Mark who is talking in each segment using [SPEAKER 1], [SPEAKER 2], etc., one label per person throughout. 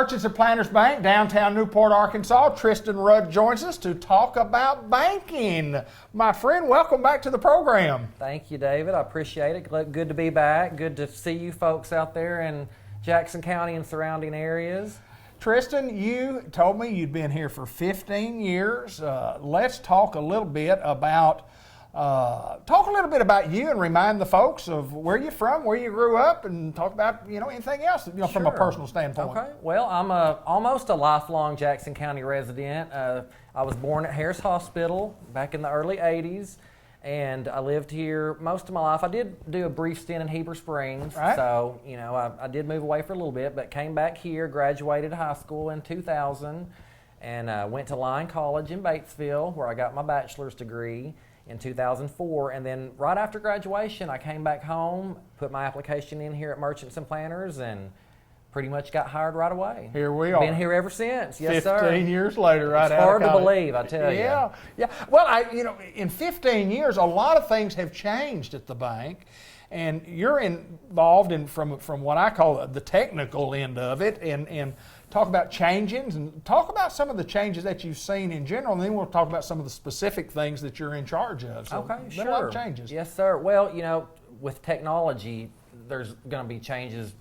[SPEAKER 1] Merchants and Planners Bank, downtown Newport, Arkansas. Tristan Rudd joins us to talk about banking. My friend, welcome back to the program.
[SPEAKER 2] Thank you, David. I appreciate it. Good to be back. Good to see you folks out there in Jackson County and surrounding areas.
[SPEAKER 1] Tristan, you told me you'd been here for 15 years. Let's talk a little bit about you and remind the folks of where you're from, where you grew up, and talk about anything else from a personal standpoint.
[SPEAKER 2] Okay. Well, I'm almost a lifelong Jackson County resident. I was born at Harris Hospital back in the early '80s, and I lived here most of my life. I did do a brief stint in Heber Springs,
[SPEAKER 1] right.
[SPEAKER 2] So I did move away for a little bit, but came back here, graduated high school in 2000, and went to Lyon College in Batesville, where I got my bachelor's degree in 2004, and then right after graduation I came back home, put my application in here at Merchants and Planners, and pretty much got hired right away.
[SPEAKER 1] Here we are.
[SPEAKER 2] Been here ever since. Yes,
[SPEAKER 1] 15
[SPEAKER 2] sir.
[SPEAKER 1] years later, right?
[SPEAKER 2] It's hard to believe, I tell you.
[SPEAKER 1] Yeah. Well, in 15 years, a lot of things have changed at the bank, and you're involved in from what I call the technical end of it, and talk about changes and talk about some of the changes that you've seen in general, and then we'll talk about some of the specific things that you're in charge of. So
[SPEAKER 2] okay, sure.
[SPEAKER 1] A lot of changes.
[SPEAKER 2] Yes, sir. Well, with technology, there's going to be changes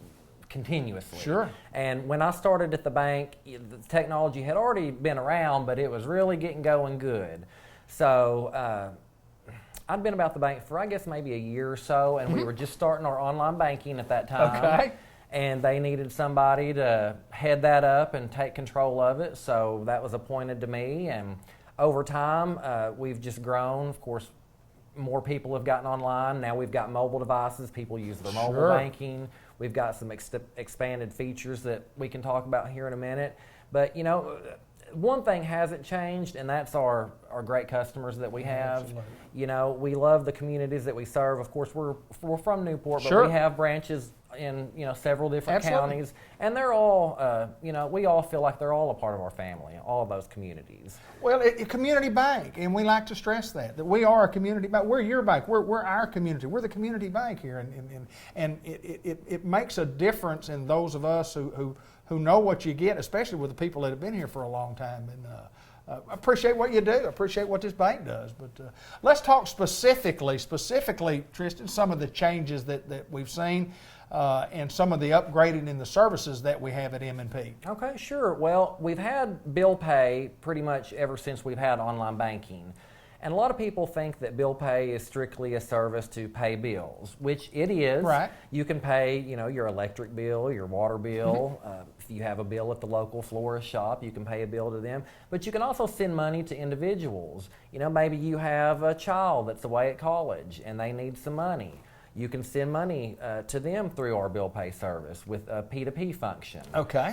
[SPEAKER 2] continuously.
[SPEAKER 1] Sure.
[SPEAKER 2] And when I started at the bank, the technology had already been around, but it was really getting going good. So I'd been about the bank for, I guess, maybe a year or so, and we were just starting our online banking at that time.
[SPEAKER 1] Okay.
[SPEAKER 2] And they needed somebody to head that up and take control of it, so that was appointed to me. And over time, we've just grown. Of course, more people have gotten online. Now we've got mobile devices. People use their mobile banking. We've got some expanded features that we can talk about here in a minute. But, one thing hasn't changed, and that's our great customers that we have.
[SPEAKER 1] Absolutely.
[SPEAKER 2] We love the communities that we serve. Of course, we're from Newport, but
[SPEAKER 1] Sure.
[SPEAKER 2] we have branches in several different
[SPEAKER 1] Absolutely.
[SPEAKER 2] counties, and they're all we all feel like they're all a part of our family, all of those communities.
[SPEAKER 1] Well, a community bank, and we like to stress that we are a community bank. We're your bank. We're our community. We're the community bank here, and it makes a difference in those of us who know what you get, especially with the people that have been here for a long time. And appreciate what you do. Appreciate what this bank does. But let's talk specifically, Tristan, some of the changes that we've seen. And some of the upgrading in the services that we have at M&P.
[SPEAKER 2] Okay, sure. Well, we've had bill pay pretty much ever since we've had online banking. And a lot of people think that bill pay is strictly a service to pay bills, which it is.
[SPEAKER 1] Right.
[SPEAKER 2] You can pay, your electric bill, your water bill. If you have a bill at the local florist shop, you can pay a bill to them. But you can also send money to individuals. Maybe you have a child that's away at college and they need some money. You can send money to them through our bill pay service with a P2P function.
[SPEAKER 1] Okay.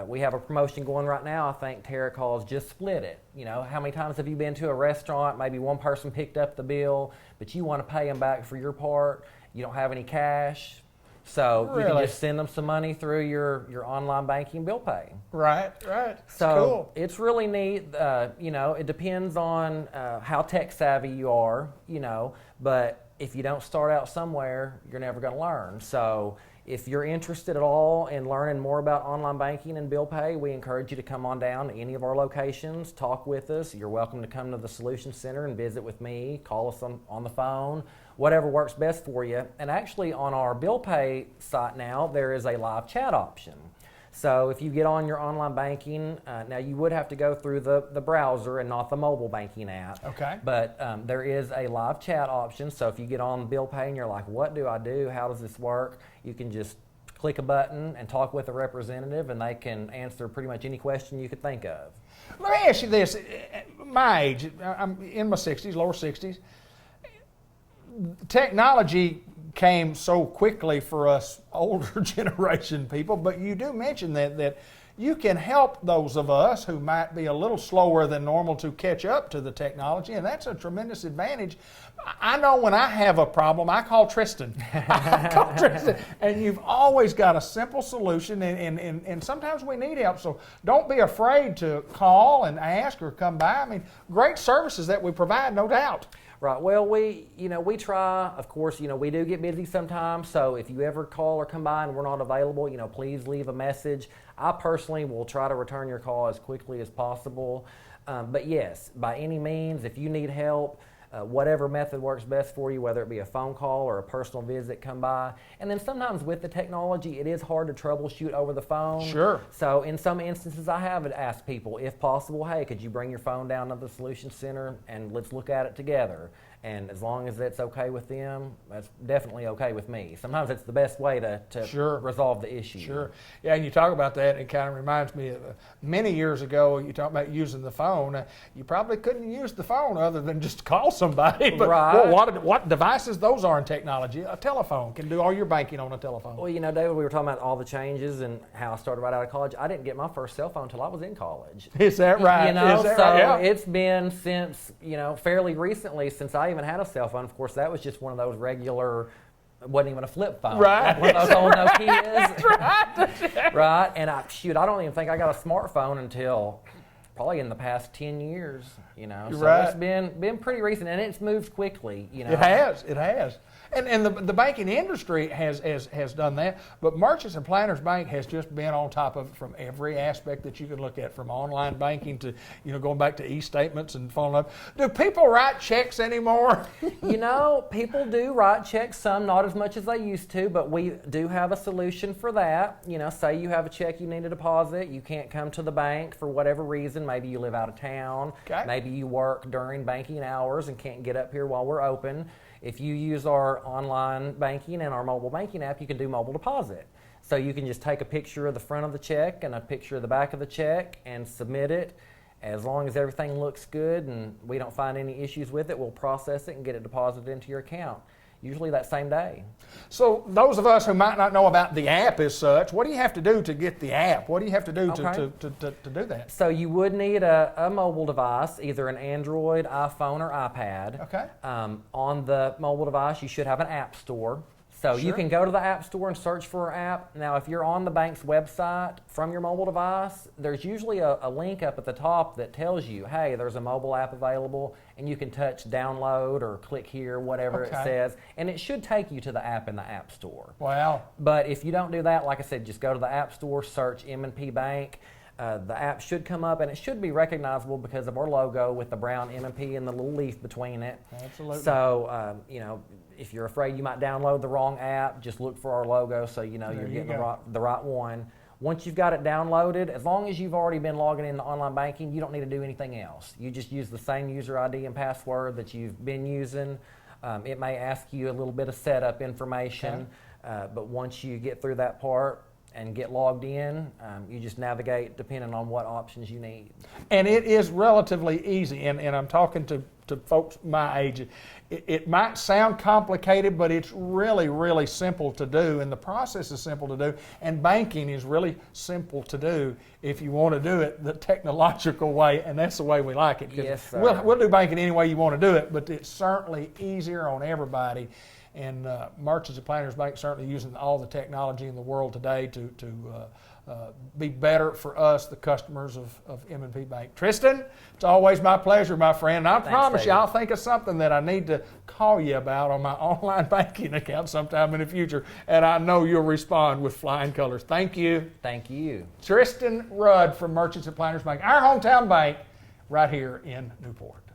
[SPEAKER 2] We have a promotion going right now. I think Tara calls just split it. How many times have you been to a restaurant? Maybe one person picked up the bill, but you want to pay them back for your part. You don't have any cash. So
[SPEAKER 1] Really?
[SPEAKER 2] You can just send them some money through your online banking bill pay.
[SPEAKER 1] Right.
[SPEAKER 2] So
[SPEAKER 1] cool.
[SPEAKER 2] It's really neat. It depends on how tech savvy you are, but if you don't start out somewhere, you're never going to learn. So if you're interested at all in learning more about online banking and bill pay, we encourage you to come on down to any of our locations, talk with us. You're welcome to come to the Solution Center and visit with me, call us on the phone, whatever works best for you. And actually on our bill pay site now, there is a live chat option. So if you get on your online banking, now you would have to go through the browser and not the mobile banking app.
[SPEAKER 1] Okay.
[SPEAKER 2] But there is a live chat option. So if you get on bill pay and you're like, what do I do? How does this work? You can just click a button and talk with a representative, and they can answer pretty much any question you could think of.
[SPEAKER 1] Let me ask you this. My age, I'm in my 60s, lower 60s. Technology came so quickly for us older generation people, but you do mention that you can help those of us who might be a little slower than normal to catch up to the technology, and that's a tremendous advantage. I know when I have a problem, I call Tristan. I call Tristan, and you've always got a simple solution, and sometimes we need help, so don't be afraid to call and ask or come by. I mean, great services that we provide, no doubt.
[SPEAKER 2] Right. Well, we try. Of course, we do get busy sometimes. So if you ever call or come by and we're not available, please leave a message. I personally will try to return your call as quickly as possible. But yes, by any means, if you need help, whatever method works best for you, whether it be a phone call or a personal visit, come by. And then sometimes with the technology, it is hard to troubleshoot over the phone.
[SPEAKER 1] Sure.
[SPEAKER 2] So in some instances, I have asked people, if possible, hey, could you bring your phone down to the Solution Center and let's look at it together? And as long as that's okay with them, that's definitely okay with me. Sometimes it's the best way to
[SPEAKER 1] Sure.
[SPEAKER 2] resolve the issue.
[SPEAKER 1] Sure. Yeah, and you talk about that, it kind of reminds me of many years ago, you talk about using the phone. You probably couldn't use the phone other than just call somebody. But
[SPEAKER 2] Right.
[SPEAKER 1] what devices those are in technology? A telephone can do all your banking on a telephone.
[SPEAKER 2] Well, David, we were talking about all the changes and how I started right out of college. I didn't get my first cell phone until I was in college.
[SPEAKER 1] Is that right?
[SPEAKER 2] Is that
[SPEAKER 1] right? Yeah.
[SPEAKER 2] It's been since, fairly recently since I even had a cell phone. Of course, that was just one of those regular, it wasn't even a flip phone.
[SPEAKER 1] Right.
[SPEAKER 2] Like one of those old Nokias.
[SPEAKER 1] That's right.
[SPEAKER 2] Right. And I don't even think I got a smartphone until probably in the past 10 years, So
[SPEAKER 1] Right.
[SPEAKER 2] it's been pretty recent, and it's moved quickly,
[SPEAKER 1] It has. And the banking industry has done that, but Merchants and Planners Bank has just been on top of it from every aspect that you can look at, from online banking to going back to e-statements and following up. Do people write checks anymore?
[SPEAKER 2] People do write checks, some not as much as they used to, but we do have a solution for that. Say you have a check you need to deposit, you can't come to the bank for whatever reason. Maybe you live out of town,
[SPEAKER 1] Okay.
[SPEAKER 2] Maybe you work during banking hours and can't get up here while we're open. If you use our online banking and our mobile banking app, you can do mobile deposit. So you can just take a picture of the front of the check and a picture of the back of the check and submit it. As long as everything looks good and we don't find any issues with it, we'll process it and get it deposited into your account, usually that same day.
[SPEAKER 1] So those of us who might not know about the app as such, what do you have to do to get the app? What do you have to do
[SPEAKER 2] Okay.
[SPEAKER 1] to do that?
[SPEAKER 2] So you would need a mobile device, either an Android, iPhone, or iPad.
[SPEAKER 1] Okay.
[SPEAKER 2] On the mobile device, you should have an app store. So you
[SPEAKER 1] Sure.
[SPEAKER 2] can go to the app store and search for our app. Now, if you're on the bank's website from your mobile device, there's usually a link up at the top that tells you, hey, there's a mobile app available, and you can touch download or click here, whatever it
[SPEAKER 1] Okay.
[SPEAKER 2] says, and it should take you to the app in the app store.
[SPEAKER 1] Wow.
[SPEAKER 2] But if you don't do that, like I said, just go to the app store, search M&P Bank. The app should come up, and it should be recognizable because of our logo with the brown M&P and the little leaf between it.
[SPEAKER 1] Absolutely.
[SPEAKER 2] So, if you're afraid you might download the wrong app, just look for our logo so you're
[SPEAKER 1] you
[SPEAKER 2] getting
[SPEAKER 1] go.
[SPEAKER 2] the right one. Once you've got it downloaded, as long as you've already been logging into online banking, you don't need to do anything else. You just use the same user ID and password that you've been using. It may ask you a little bit of setup information, but once you get through that part and get logged in, you just navigate depending on what options you need.
[SPEAKER 1] And it is relatively easy, and I'm talking to folks my age. It might sound complicated, but it's really, really simple to do, and the process is simple to do, and banking is really simple to do if you want to do it the technological way, and that's the way we like it. 'Cause
[SPEAKER 2] Yes, sir.
[SPEAKER 1] we'll do banking any way you want to do it, but it's certainly easier on everybody. And Merchants and Planners Bank certainly using all the technology in the world today to be better for us, the customers of M&P Bank. Tristan, it's always my pleasure, my friend. And I promise you,
[SPEAKER 2] David.
[SPEAKER 1] I'll think of something that I need to call you about on my online banking account sometime in the future, and I know you'll respond with flying colors. Thank you.
[SPEAKER 2] Thank you.
[SPEAKER 1] Tristan Rudd from Merchants and Planners Bank, our hometown bank right here in Newport.